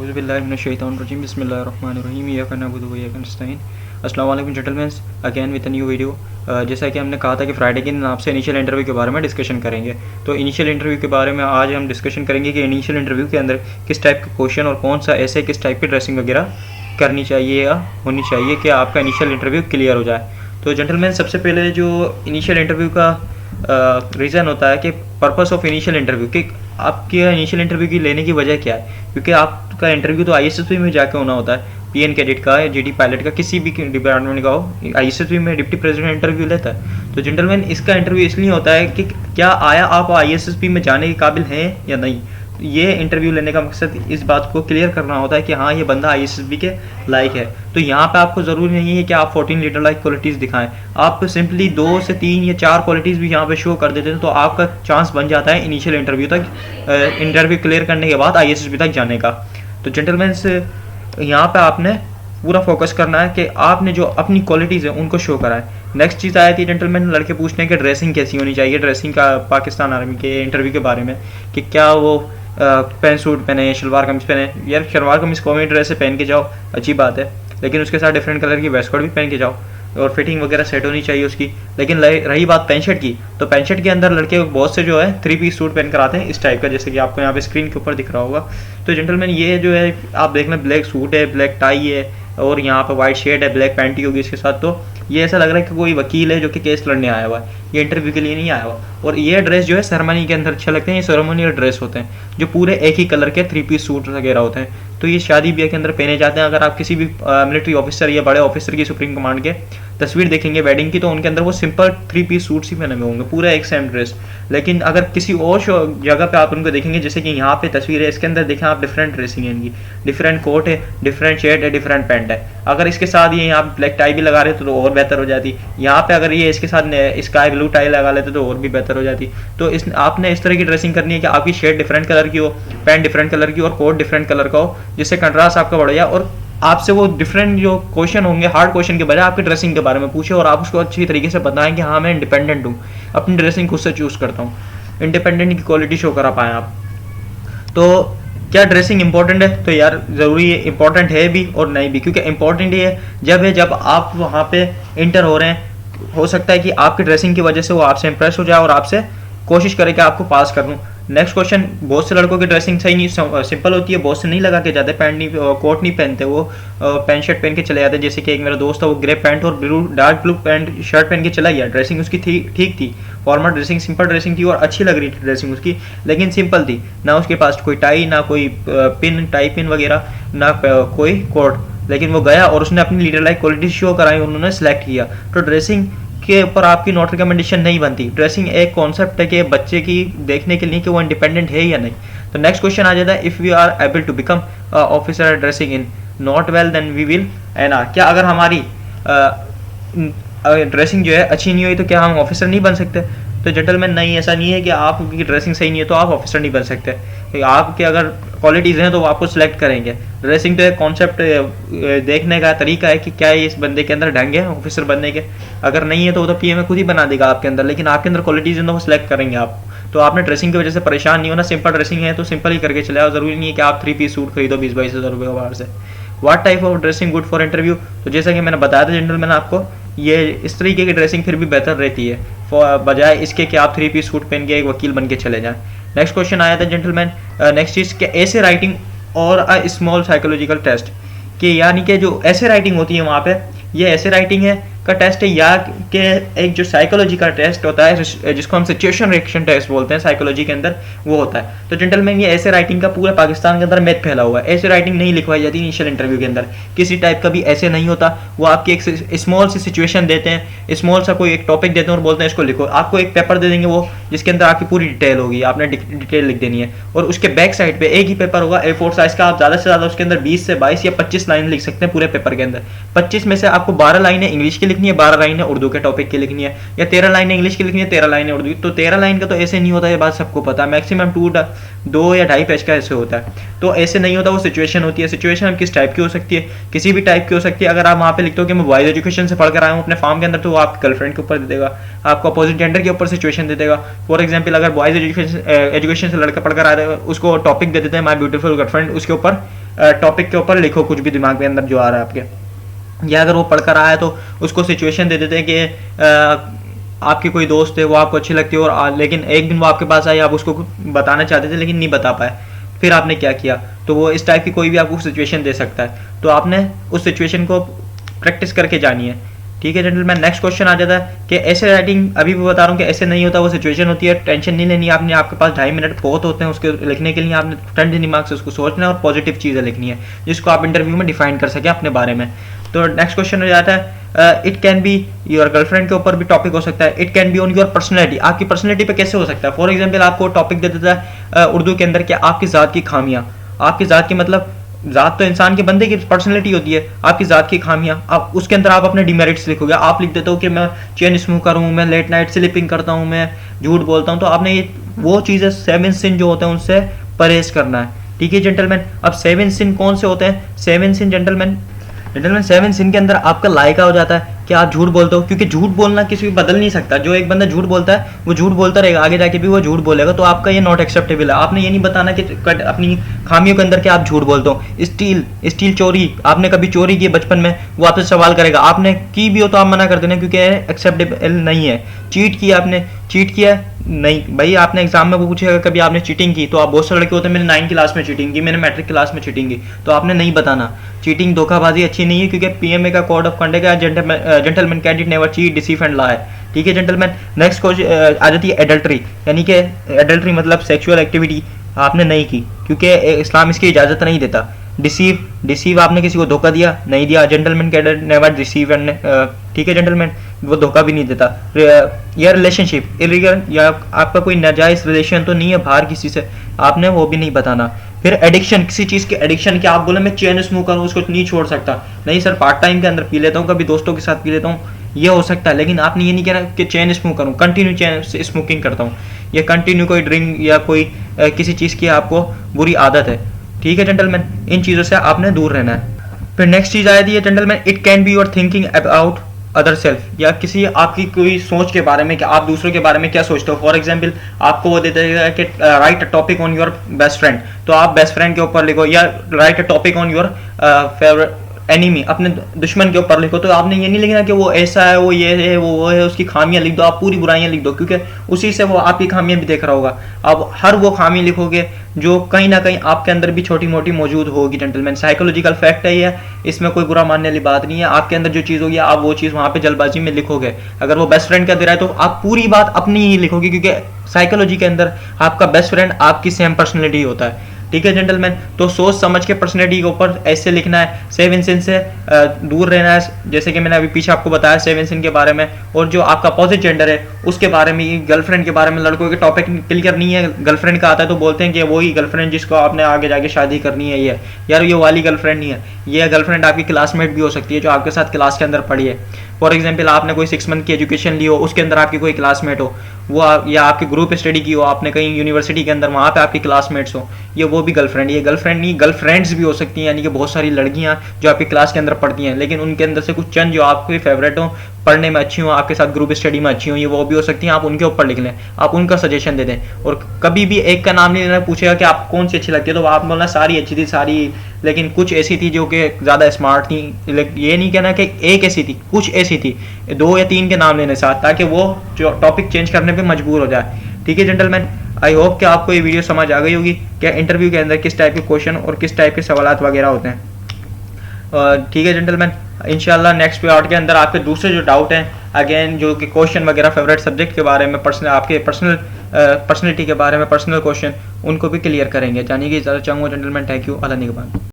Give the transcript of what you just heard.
औज़ुबिल्लाहिमिनश्शैतानिर्रजीम बिस्मिल्लाहिर्रहमानिर्रहीम इय्याका नअबुदु व इय्याका नस्तईन। अस्सलाम वालेकुम gentleman, again with a new video. जैसा कि हमने कहा था कि फ्राइडे के दिन आपसे इनिशियल इंटरव्यू के बारे में डिस्कशन करेंगे। तो इनिशियल इंटरव्यू के बारे में आज हम डिस्कशन करेंगे कि इनिशियल इंटरव्यू के अंदर किस टाइप के क्वेश्चन और कौन सा ऐसे किस टाइप की ड्रेसिंग वगैरह करनी चाहिए या होनी चाहिए कि आपका इनिशियल इंटरव्यू क्लियर हो जाए। तो जेंटलमैन, सबसे पहले जो इनिशियल इंटरव्यू का रीज़न होता है कि पर्पस ऑफ इनिशियल इंटरव्यू, कि आपके इनिशियल इंटरव्यू की लेने की वजह क्या है। क्योंकि आपका इंटरव्यू तो आईएसएसबी में जाके होना होता है, पीएन कैडेट का या जीडी पायलट का, किसी भी डिपार्टमेंट का हो, आईएसएसबी में डिप्टी प्रेसिडेंट इंटरव्यू लेता है। तो जेंटलमैन, इसका इंटरव्यू इसलिए होता है कि क्या आया आप आईएसएसबी में जाने के काबिल हैं या नहीं। ये इंटरव्यू लेने का मकसद इस बात को क्लियर करना होता है कि हाँ, ये बंदा आईएसएसबी के लायक है। तो यहाँ पे आपको ज़रूरी नहीं है कि आप 14 लीडर लाइक क्वालिटीज़ दिखाएं, आप सिंपली 2 से 3 या 4 क्वालिटीज़ भी यहाँ पे शो कर देते हैं तो आपका चांस बन जाता है इनिशियल इंटरव्यू तक, इंटरव्यू क्लियर करने के बाद आईएसएसबी तक जाने का। तो जेंटलमैन, यहाँ पे आपने पूरा फोकस करना है कि आपने जो अपनी क्वालिटीज़ है उनको शो कराएं। नेक्स्ट चीज़ आई थी जेंटलमैन, लड़के पूछते हैं कि ड्रेसिंग कैसी होनी चाहिए, ड्रेसिंग का पाकिस्तान आर्मी के इंटरव्यू के बारे में, कि क्या वो पैंट सूट पहने, शलवार कमीज़ पहने। यार, शलवार कमीज़ कॉमन ड्रेस से पहन के जाओ, अच्छी बात है, लेकिन उसके साथ डिफरेंट कलर की वेस्ट कोट भी पहन के जाओ और फिटिंग वगैरह सेट होनी चाहिए उसकी। लेकिन रही बात पैंट शर्ट की, तो पैंट शर्ट के अंदर लड़के बहुत से जो है 3 पीस सूट पहन कर आते हैं इस टाइप का, जैसे कि आपको यहाँ पे स्क्रीन के ऊपर दिख रहा होगा। तो जेंटलमैन, ये जो है आप देख लें, ब्लैक सूट है, ब्लैक टाई है और यहाँ पे वाइट शर्ट है, ब्लैक पैंटी होगी इसके साथ। तो ये ऐसा लग रहा है कि कोई वकील है जो कि केस लड़ने आया हुआ है, ये इंटरव्यू के लिए नहीं आया हुआ। और ये ड्रेस जो है सेरेमनी के अंदर अच्छे लगते हैं, ये सेरेमनियल ड्रेस होते हैं जो पूरे एक ही कलर के 3 पीस सूट वगैरह होते हैं। तो ये शादी ब्याह के अंदर पहने जाते हैं। अगर आप किसी भी मिलिट्री ऑफिसर या बड़े ऑफिसर की सुप्रीम कमांड के तस्वीर देखेंगे वेडिंग की, तो उनके अंदर वो सिंपल 3 पीस सूट्स ही पहने हुए होंगे, पूरा एक सेम ड्रेस। लेकिन अगर किसी और जगह पे आप उनको देखेंगे, जैसे कि यहाँ पे तस्वीर है, इसके अंदर देखें आप, डिफरेंट ड्रेसिंग है इनकी, डिफरेंट कोट है, डिफरेंट शर्ट है, डिफरेंट पैंट है। अगर इसके साथ ये यहाँ ब्लैक टाई भी लगा रहे तो और बेहतर हो जाती। यहाँ पे अगर ये इसके साथ स्काई ब्लू टाई लगा लेते तो और भी बेहतर हो जाती। तो आपने इस तरह की ड्रेसिंग करनी है कि आपकी शर्ट डिफरेंट कलर की हो, पैंट डिफरेंट कलर की और कोट डिफरेंट कलर का हो, जिससे कंट्रास्ट आपका बढ़ जाए और आपसे वो डिफरेंट जो क्वेश्चन होंगे, हार्ड क्वेश्चन के बजाय आपकी ड्रेसिंग के बारे में पूछे और आप उसको अच्छी तरीके से बताएं कि हाँ, मैं इंडिपेंडेंट हूँ, अपनी ड्रेसिंग खुद से चूज़ करता हूँ, इंडिपेंडेंट की क्वालिटी शो करा पाएँ आप। तो क्या ड्रेसिंग इंपॉर्टेंट है? तो यार ज़रूरी है, इंपॉर्टेंट है भी और नहीं भी। क्योंकि इंपॉर्टेंट ये जब आप वहाँ पे इंटर हो रहे हैं, हो सकता है कि आपकी ड्रेसिंग की वजह से वो आपसे इंप्रेस हो जाए और आपसे कोशिश करे कि आपको पास कर दूँ। नेक्स्ट क्वेश्चन, बहुत से लड़कों की ड्रेसिंग सही नहीं सिंपल होती है, बहुत से नहीं लगा के जाते, पैंट नहीं कोट नहीं पहनते, वो पैंट शर्ट पहन के चले जाते हैं। जैसे कि एक मेरा दोस्त था, वो ग्रे पैंट और डार्क ब्लू पैंट शर्ट पहन के चला गया। ड्रेसिंग उसकी ठीक थी, फॉर्मल ड्रेसिंग, सिंपल ड्रेसिंग थी और अच्छी लग रही थी ड्रेसिंग उसकी, लेकिन सिंपल थी। ना उसके पास कोई टाई, ना कोई पिन, टाई पिन वगैरह, ना कोई कोट, लेकिन वो गया और उसने अपनी लीडर लाइक क्वालिटी शो कराई, उन्होंने सेलेक्ट किया। तो ड्रेसिंग के ऊपर आपकी नॉट रिकमेंडेशन नहीं बनती। ड्रेसिंग एक कॉन्सेप्ट है कि बच्चे की देखने के लिए कि वो इंडिपेंडेंट है या नहीं। तो नेक्स्ट क्वेश्चन आ जाता है, if we are able to become officer dressing in not well then we will NR. क्या अगर हमारी ड्रेसिंग जो है अच्छी नहीं हुई तो क्या हम ऑफिसर नहीं बन सकते? तो जेंटलमैन, नहीं, ऐसा नहीं है कि आपकी ड्रेसिंग सही नहीं है तो आप ऑफिसर नहीं बन सकते। आपके अगर क्वालिटीज़ हैं तो वो आपको सिलेक्ट करेंगे। ड्रेसिंग तो एक कॉन्सेप्ट देखने का तरीका है कि क्या इस बंदे के अंदर ढंग है ऑफिसर बनने के। अगर नहीं है तो वो तो पीएम खुद ही बना देगा आपके अंदर, लेकिन आपके अंदर क्वालिटीज़ हैं तो वो सिलेक्ट करेंगे आप। तो आपने ड्रेसिंग की वजह से परेशान नहीं होना। सिंपल ड्रेसिंग है तो सिंपल ही करके चले आओ, ज़रूरी नहीं है कि आप 3 पीस सूट खरीदो 20-22 हज़ार रुपये बाहर से। What type of dressing good for interview? तो जैसा कि मैंने बताया था जेंटलमैन आपको, ये इस तरीके की ड्रेसिंग फिर भी बेहतर रहती है बजाय इसके कि आप 3 पीस सूट पहन के एक वकील बन के चले जाएं। नेक्स्ट क्वेश्चन आया था जेंटलमैन, नेक्स्ट चीज़ कि ऐसे राइटिंग और अ स्मॉल साइकोलॉजिकल टेस्ट, कि यानी कि जो ऐसे राइटिंग होती है वहाँ पे, ये ऐसे राइटिंग है का टेस्ट है या कि एक जो साइकोलॉजी का टेस्ट होता है जिसको हम सिचुएशन रिएक्शन टेस्ट बोलते हैं साइकोलॉजी के अंदर, वो होता है। तो जेंटलमैन, ये ऐसे राइटिंग का पूरे पाकिस्तान के अंदर मैथ फैला हुआ है। ऐसे राइटिंग नहीं लिखवाई जाती इनिशियल इंटरव्यू के अंदर, किसी टाइप का भी ऐसे नहीं होता। वो आपकी एक स्मॉल सी सिचुएशन देते हैं, स्मॉल सा कोई एक टॉपिक देते हैं और बोलते हैं इसको लिखो। आपको एक पेपर दे देंगे वो, जिसके अंदर आपकी पूरी डिटेल होगी, आपने डिटेल लिख देनी है और उसके बैक साइड पे एक ही पेपर होगा A4 साइज का। आप ज़्यादा से ज़्यादा उसके अंदर 20 से 22 या 25 लाइन लिख सकते हैं पूरे पेपर के अंदर। 25 में से आपको 12 लाइनें इंग्लिश की लिखनी है, 12 लाइनें उर्दू के टॉपिक की लिखनी है, या 13 लाइनें इंग्लिश की लिखनी है, 13 लाइनें उर्दू। तो 13 लाइन का तो ऐसे नहीं होता, ये बात सबको पता है। मैक्सिमम 2 या 2.5 पेज का ऐसे होता है। तो ऐसे नहीं होता, वो सिचुएशन होती है। सिचुएशन किस टाइप की हो सकती है? किसी भी टाइप की हो सकती है। अगर आप वहाँ पे लिखते हो कि मैं बॉयज एजुकेशन से पढ़कर आया हूँ अपने फार्म के अंदर, तो वो आपकी गर्लफ्रेंड के ऊपर दे देगा, आपको अपोजिट जेंडर के ऊपर सिचुएशन दे देगा। फॉर एग्जाम्पल, अगर बॉयज एजुकेशन से लड़का पढ़कर आ रहा है, उसको टॉपिक दे देते हैं माई ब्यूटीफुल गर्लफ्रेंड, उसके ऊपर टॉपिक के ऊपर लिखो कुछ भी दिमाग के अंदर जो आ रहा है आपके, या अगर वो पढ़कर आया तो उसको सिचुएशन दे देते हैं कि आपके कोई दोस्त है, वो आपको अच्छी लगती है और लेकिन एक दिन वो आपके पास आई, आप उसको बताना चाहते थे लेकिन नहीं बता पाए, फिर आपने क्या किया। तो वो इस टाइप की कोई भी आपको सिचुएशन दे सकता है, तो आपने उस सिचुएशन को प्रैक्टिस करके जानी है। ठीक है जेंटलमैन, नेक्स्ट क्वेश्चन आ जाता है कि ऐसे राइटिंग, अभी भी बता रहा हूँ कि ऐसे नहीं होता, वो सिचुएशन होती है, टेंशन नहीं लेनी आपने, आपके पास 2.5 मिनट बहुत होते हैं उसके लिखने के लिए, आपने ठंडे दिमाग से उसको सोचना है और पॉजिटिव चीज़ें लिखनी है जिसको आप इंटरव्यू में डिफाइन कर सकें अपने बारे में। तो नेक्स्ट क्वेश्चन हो जाता है, it can be your girlfriend के ऊपर भी टॉपिक हो सकता है, it can be on your personality, आपकी पर्सनैलिटी पे कैसे हो सकता है। फॉर एग्जाम्पल आपको टॉपिक दे देता है उर्दू के अंदर कि आपकी ज़ात की खामियाँ, आपकी ज़ात की मतलब ज़ात तो इंसान के बंदे की पर्सनैलिटी होती है, आपकी ज़ात की खामियां, आप उसके अंदर आप अपने डिमेरिट्स लिखोगे, आप लिख देते हो कि मैं चेन स्मोकर हूँ, मैं लेट नाइट स्लीपिंग करता हूँ, मैं झूठ बोलता हूँ, तो आपने ये वो चीज़ें 7 सिन जो होते हैं उनसे परहेज करना है। ठीक है जेंटलमैन, अब 7 सिन कौन से होते हैं? 7 सिन जेंटलमैन 7 सिन के अंदर आपका लायका हो जाता है कि आप झूठ बोलते हो, क्योंकि झूठ बोलना किसी को बदल नहीं सकता। जो एक बंदा झूठ बोलता है वो झूठ बोलता रहेगा, आगे जाके भी वो झूठ बोलेगा, तो आपका ये नॉट एक्सेप्टेबल है। आपने ये नहीं बताना कि अपनी खामियों के अंदर कि आप झूठ बोलते हो। स्टील चोरी, आपने कभी चोरी की बचपन में, वो आपसे सवाल करेगा, आपने की भी हो तो आप मना कर देना क्योंकि एक्सेप्टेबल नहीं है। चीट किया, आपने चीट किया नहीं भाई, आपने एग्जाम में वो पूछेगा कभी आपने चीटिंग की, तो आप बहुत सारे लड़के होते हैं मैंने 9th क्लास में चीटिंग की, मैंने मैट्रिक क्लास में चीटिंग की, तो आपने नहीं बताना। चीटिंग, धोखाबाजी अच्छी नहीं है, क्योंकि पीएमए का कोड ऑफ कंडक्ट है, gentleman candidate never cheat, deceive and lie. ठीक है जेंटलमैन, नेक्स्ट क्वेश्चन आ जाती है एडल्ट्री, यानी कि एडल्ट्री मतलब सेक्सुअल एक्टिविटी आपने नहीं की, क्योंकि इस्लाम इसकी इजाज़त नहीं देता। डिसीव आपने किसी को धोखा दिया, नहीं दिया, gentleman candidate never deceive and, ठीक है जेंटलमैन, वो धोखा भी नहीं देता। या रिलेशनशिप इलीगल, या आपका कोई नाजायज़ रिलेशन तो नहीं है बाहर किसी से, आपने वो भी नहीं बताना। फिर एडिक्शन, किसी चीज़ की एडिक्शन, क्या आप बोले मैं चेन स्मोकर हूँ उसको नहीं छोड़ सकता, नहीं सर पार्ट टाइम के अंदर पी लेता हूँ, कभी दोस्तों के साथ पी लेता हूँ, ये हो सकता है, लेकिन आपने ये नहीं कहना कि चेन स्मोकर हूँ, कंटिन्यू चेन स्मोकिंग करता हूँ, या कंटिन्यू कोई ड्रिंक या कोई किसी चीज़ की आपको बुरी आदत है। ठीक है जेंटलमैन, इन चीज़ों से आपने दूर रहना है। फिर नेक्स्ट चीज़ आ जाती है gentleman, it can be your thinking about other self, या किसी आपकी कोई सोच के बारे में कि आप दूसरों के बारे में क्या सोचते हो। फॉर एग्जांपल आपको वो देता है कि right a topic on your best friend, तो आप बेस्ट फ्रेंड के ऊपर लिखो, या right a topic on your favourite enemy, अपने दुश्मन के ऊपर लिखो। तो आपने ये नहीं लिखना कि वो ऐसा है, वो ये है, वो है, उसकी खामियां लिख दो, आप पूरी बुराइयां लिख दो, क्योंकि उसी से वो आपकी खामियां भी देख रहा होगा। आप हर वो खामी लिखोगे जो कहीं ना कहीं आपके अंदर भी छोटी मोटी मौजूद होगी। जेंटलमैन साइकोलॉजिकल फैक्ट है ये, इसमें कोई बुरा मानने वाली बात नहीं है। आपके अंदर जो चीज़ होगी आप वो चीज़ वहाँ पे जल्दबाजी में लिखोगे। अगर वो बेस्ट फ्रेंड का दे रहा है तो आप पूरी बात अपनी ही लिखोगे, क्योंकि साइकोलॉजी के अंदर आपका बेस्ट फ्रेंड आपकी सेम पर्सनैलिटी होता है। ठीक है जेंटलमैन, तो सोच समझ के पर्सनैलिटी के ऊपर ऐसे लिखना है, 7 सिन से दूर रहना है, जैसे कि मैंने अभी पीछे आपको बताया 7 सिन के बारे में। और जो आपका अपोजिट जेंडर है उसके बारे में, गर्लफ्रेंड के बारे में, लड़कों के टॉपिक क्लियर नहीं है, गर्लफ्रेंड का आता है तो बोलते हैं कि वही गर्लफ्रेंड जिसको आपने आगे जाके शादी करनी है, ये यार ये वाली गर्लफ्रेंड नहीं है, ये गर्लफ्रेंड आपकी क्लासमेट भी हो सकती है जो आपके साथ क्लास के अंदर पढ़ी है। फॉर एग्जाम्पल आपने कोई 6 मंथ की एजुकेशन ली हो, उसके अंदर आपकी कोई क्लासमेट हो, वो या आपकी ग्रुप स्टडी की हो आपने कहीं यूनिवर्सिटी के अंदर, वहाँ पे आपकी क्लासमेट्स हो, ये वो भी गर्लफ्रेंड, ये गर्लफ्रेंड नहीं गर्लफ्रेंड्स भी हो सकती हैं। यानी कि बहुत सारी लड़कियाँ जो आपकी क्लास के अंदर पढ़ती हैं, लेकिन उनके अंदर से कुछ चंद जो आपके फेवरेट हो, पढ़ने में अच्छी हो, आपके साथ ग्रुप स्टडी में अच्छी हो, ये वो भी हो सकती हैं। आप उनके ऊपर लिख लें, आप उनका सजेशन दे दें, और कभी भी एक का नाम नहीं लेना। पूछेगा कि आप कौन सी अच्छी लगती है, तो आप बोलना सारी अच्छी थी, सारी, लेकिन कुछ ऐसी थी जो कि ज़्यादा स्मार्ट थी। ये नहीं कहना कि एक ऐसी थी, कुछ ऐसी थी, 2 या 3 के नाम लेने साथ, ताकि वो जो टॉपिक चेंज करने पे मजबूर हो जाए। ठीक है जेंटलमैन, आई होप कि आपको ये वीडियो समझ आ गई होगी कि इंटरव्यू के अंदर किस टाइप के क्वेश्चन और किस टाइप के सवालात वगैरह होते हैं। ठीक है जेंटलमैन, इंशाल्लाह नेक्स्ट पार्ट के अंदर आपके दूसरे जो डाउट हैं, अगेन जो कि क्वेश्चन वगैरह फेवरेट सब्जेक्ट के बारे में, पर्सनल आपके पर्सनैलिटी के बारे में, पर्सनल क्वेश्चन, उनको भी क्लियर करेंगे। जानिए कि ज़्यादा चाहूँगा जेंटलमैन, थैंक यू, अल्लाह निगहबान।